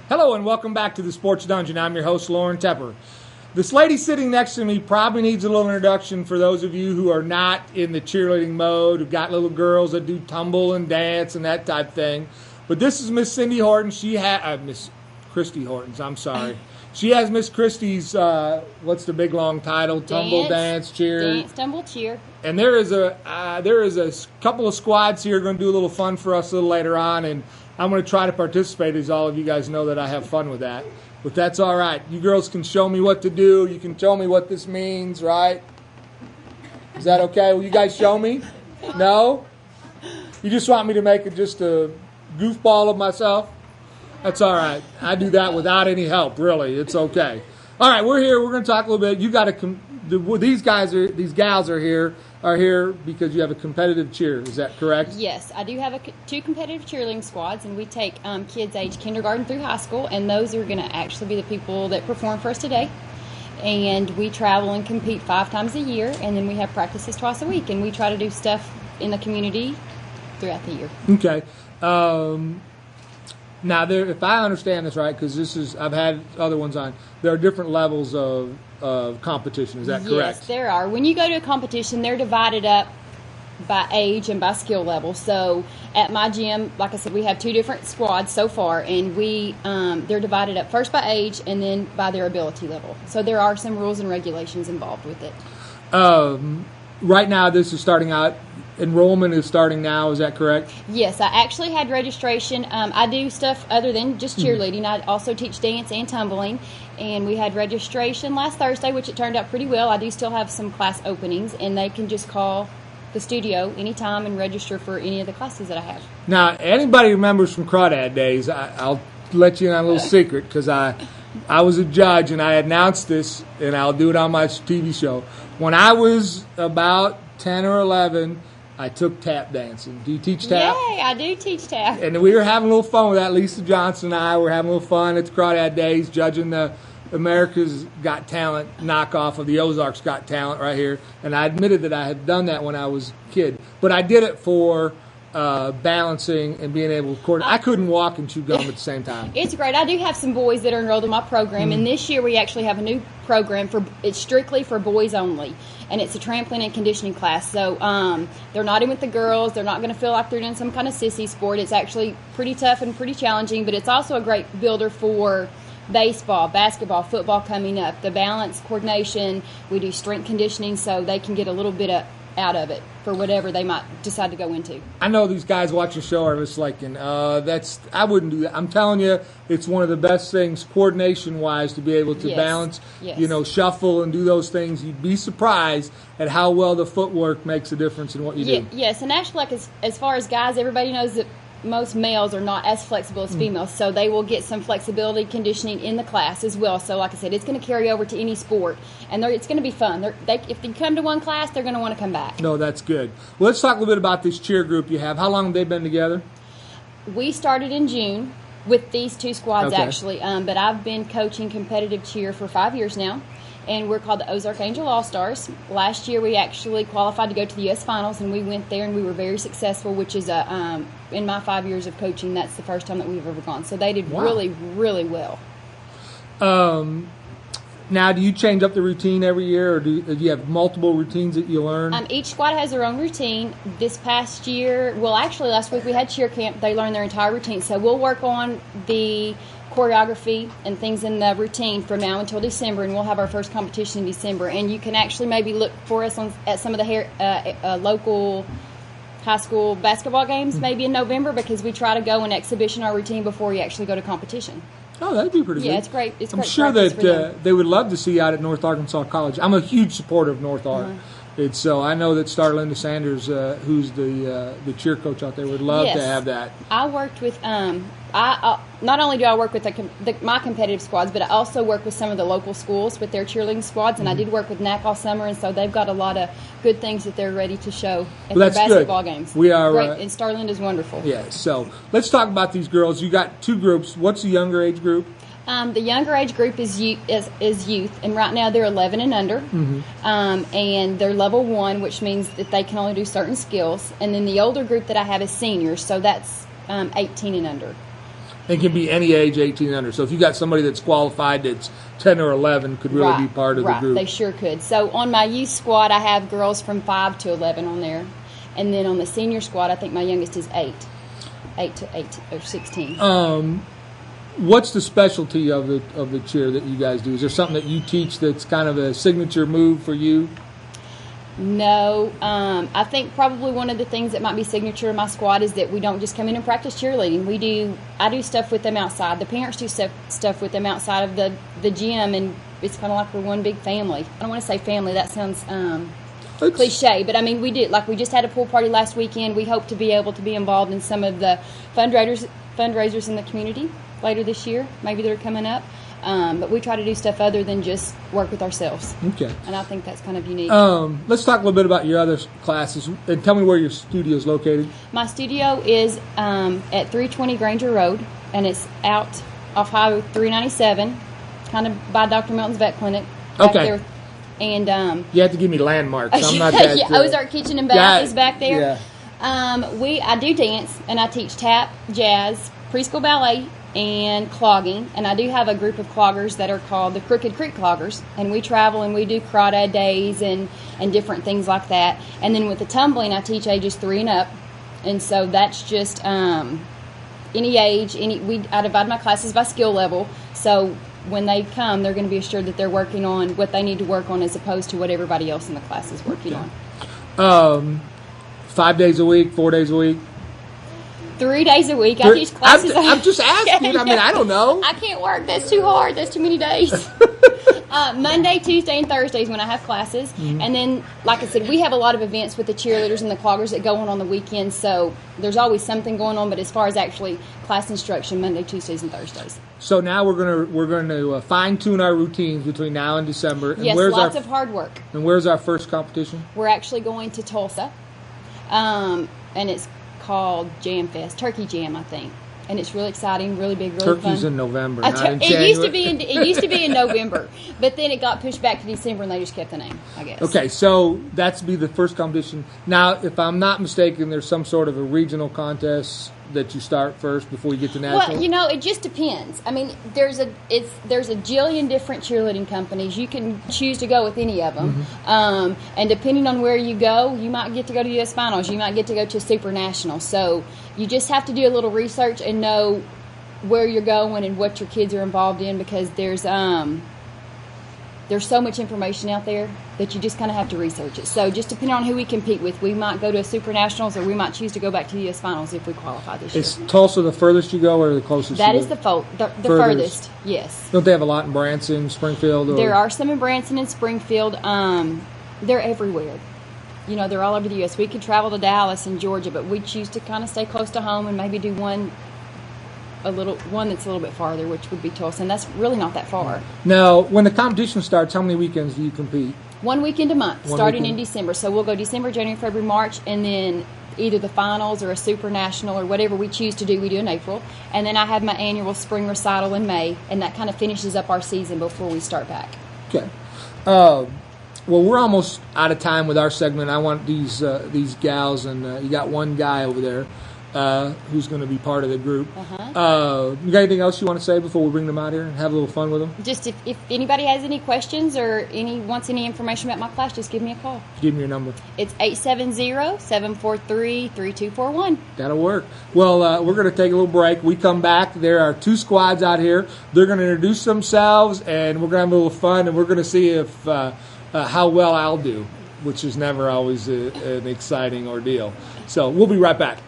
Hello and welcome back to the Sports Dungeon. I'm your host, Lauren Tepper. This lady sitting next to me probably needs a little introduction for those of you who are not in the cheerleading mode, who've got little girls that do tumble and dance and that type thing. But this is Miss Cindy Horton. Miss Christy Horton's, I'm sorry. She has Miss Christie's, what's the big long title? Tumble, dance, cheer. Dance, tumble, cheer. And there is a couple of squads here going to do a little fun for us a little later on, and I'm going to try to participate, as all of you guys know that I have fun with that. But that's all right. You girls can show me what to do. You can show me what this means, right? Is that okay? Will you guys show me? No? You just want me to make it just a goofball of myself? That's all right. I do that without any help, really. It's okay. All right, we're here. We're going to talk a little bit. You got these gals are here because you have a competitive cheer. Is that correct? Yes, I do have two competitive cheerleading squads, and we take kids age kindergarten through high school, and those are going to actually be the people that perform for us today. And we travel and compete 5 times a year, and then we have practices twice a week, and we try to do stuff in the community throughout the year. Okay. Now, if I understand this right, because I've had other ones on, there are different levels of competition. Is that correct? Yes, there are. When you go to a competition, they're divided up by age and by skill level. So at my gym, like I said, we have 2 different squads so far, and they're divided up first by age and then by their ability level. So there are some rules and regulations involved with it. Right now, this is starting out. Enrollment is starting now. Is that correct? Yes, I actually had registration. I do stuff other than just cheerleading. I also teach dance and tumbling, and we had registration last Thursday, which it turned out pretty well. I do still have some class openings, and they can just call the studio anytime and register for any of the classes that I have. Now, anybody remembers from Crawdad days, I'll let you in on a little secret, because I was a judge, and I announced this, and I'll do it on my TV show. When I was about 10 or 11, I took tap dancing. Do you teach tap? Yay, I do teach tap. And we were having a little fun with that. Lisa Johnson and I were having a little fun at the Crawdad days, judging the America's Got Talent knockoff of the Ozarks Got Talent right here. And I admitted that I had done that when I was a kid. But I did it for balancing and being able to coordinate. I couldn't walk and chew gum at the same time. It's great. I do have some boys that are enrolled in my program, and this year we actually have a new program it's strictly for boys only, and it's a trampoline and conditioning class. So they're not in with the girls. They're not going to feel like they're doing some kind of sissy sport. It's actually pretty tough and pretty challenging, but it's also a great builder for baseball, basketball, football coming up. The balance, coordination, we do strength conditioning so they can get a little bit out of it for whatever they might decide to go into. I know these guys watching the show are just like, I wouldn't do that. I'm telling you, it's one of the best things coordination-wise to be able to balance, shuffle and do those things. You'd be surprised at how well the footwork makes a difference in what you do. Yes, and actually, like as far as guys, everybody knows that most males are not as flexible as females, so they will get some flexibility conditioning in the class as well. So like I said, it's going to carry over to any sport, and it's going to be fun. If they come to one class, they're going to want to come back. No, that's good. Well, let's talk a little bit about this cheer group you have. How long have they been together? We started in June with these 2 squads, actually, but I've been coaching competitive cheer for 5 years now. And we're called the Ozark Angel All-Stars. Last year, we actually qualified to go to the U.S. Finals, and we went there, and we were very successful, which is, in my 5 years of coaching, that's the first time that we've ever gone. So they did really, really well. Now, do you change up the routine every year, or do you have multiple routines that you learn? Each squad has their own routine. This past year, actually last week we had cheer camp. They learned their entire routine. So we'll work on the choreography and things in the routine from now until December, and we'll have our first competition in December. And you can actually maybe look for us at some of the local high school basketball games maybe in November, because we try to go and exhibition our routine before we actually go to competition. Oh, that'd be pretty good. Yeah, it's great. I'm sure that they would love to see you out at North Arkansas College. I'm a huge supporter of North Ark. So I know that Starlinda Sanders, who's the cheer coach out there, would love to have that. I worked with not only do I work with my competitive squads, but I also work with some of the local schools with their cheerleading squads, and I did work with NAC all summer, and so they've got a lot of good things that they're ready to show at their basketball games. We are great, and Starlinda's wonderful. Yeah. So let's talk about these girls. You got 2 groups. What's the younger age group? The younger age group is youth, and right now they're 11 and under, and they're level 1, which means that they can only do certain skills. And then the older group that I have is seniors, so that's 18 and under. And can be any age, 18 and under. So if you got somebody that's qualified that's 10 or 11, could really be part of the group. They sure could. So on my youth squad, I have girls from 5 to 11 on there. And then on the senior squad, I think my youngest is 8 to 8 or 16. What's the specialty of the cheer that you guys do? Is there something that you teach that's kind of a signature move for you? No. I think probably one of the things that might be signature in my squad is that we don't just come in and practice cheerleading. I do stuff with them outside. The parents do stuff with them outside of the gym, and it's kind of like we're one big family. I don't want to say family. That sounds cliche, but I mean, we did. Like, we just had a pool party last weekend. We hope to be able to be involved in some of the fundraisers in the community later this year, maybe that are coming up. But we try to do stuff other than just work with ourselves. Okay. And I think that's kind of unique. Let's talk a little bit about your other classes, and tell me where your studio is located. My studio is at 320 Granger Road, and it's out off Highway 397, kind of by Dr. Melton's Vet Clinic. Okay. There. And you have to give me landmarks. I'm not that. Yeah, Ozark Kitchen and Bath is back there. Yeah. I do dance, and I teach tap, jazz, preschool ballet, and clogging. And I do have a group of cloggers that are called the Crooked Creek Cloggers, and we travel and we do crawdad days and different things like that. And then with the tumbling, I teach ages 3 and up, and so that's just any age. I divide my classes by skill level, so when they come, they're going to be assured that they're working on what they need to work on as opposed to what everybody else in the class is working on. 5 days a week, 4 days a week? 3 days a week. I teach classes. I'm just asking. I mean, I don't know. I can't work. That's too hard. That's too many days. Monday, Tuesday, and Thursdays when I have classes. Mm-hmm. And then, like I said, we have a lot of events with the cheerleaders and the cloggers that go on the weekends. So there's always something going on. But as far as actually class instruction, Monday, Tuesdays, and Thursdays. So now we're gonna fine tune our routines between now and December. And yes, lots of hard work. And where's our first competition? We're actually going to Tulsa, and it's called Jam Fest, Turkey Jam, I think, and it's really exciting, really big, really fun. Turkey's in November, not in January. It used to be in November, but then it got pushed back to December, and they just kept the name, I guess. Okay, so that's be the first competition. Now, if I'm not mistaken, there's some sort of a regional contest that you start first before you get to national? Well, it just depends. I mean, there's a jillion different cheerleading companies. You can choose to go with any of them. Mm-hmm. And depending on where you go, you might get to go to U.S. Finals. You might get to go to a Super National. So you just have to do a little research and know where you're going and what your kids are involved in, because there's so much information out there that you just kind of have to research it. So just depending on who we compete with, we might go to a Super Nationals, or we might choose to go back to the U.S. Finals if we qualify this year. Is Tulsa the furthest you go, or the closest? That is the furthest, yes. Don't they have a lot in Branson, Springfield? There are some in Branson and Springfield. They're everywhere. They're all over the U.S. We could travel to Dallas and Georgia, but we choose to kind of stay close to home and maybe do one that's a little bit farther, which would be Tulsa, and that's really not that far. Now, when the competition starts, how many weekends do you compete? 1 weekend a month, starting in December. So we'll go December, January, February, March, and then either the finals or a Super National or whatever we choose to do, we do in April. And then I have my annual spring recital in May, and that kind of finishes up our season before we start back. Okay. Well, we're almost out of time with our segment. I want these gals, and you got one guy over there who's going to be part of the group. You got anything else you want to say before we bring them out here and have a little fun with them? Just if anybody has any questions or wants any information about my class, just give me a call. Give me your number. It's 870-743-3241. That'll work. Well, we're going to take a little break. We come back. There are 2 squads out here. They're going to introduce themselves, and we're going to have a little fun, and we're going to see if how well I'll do, which is never always an exciting ordeal. So we'll be right back.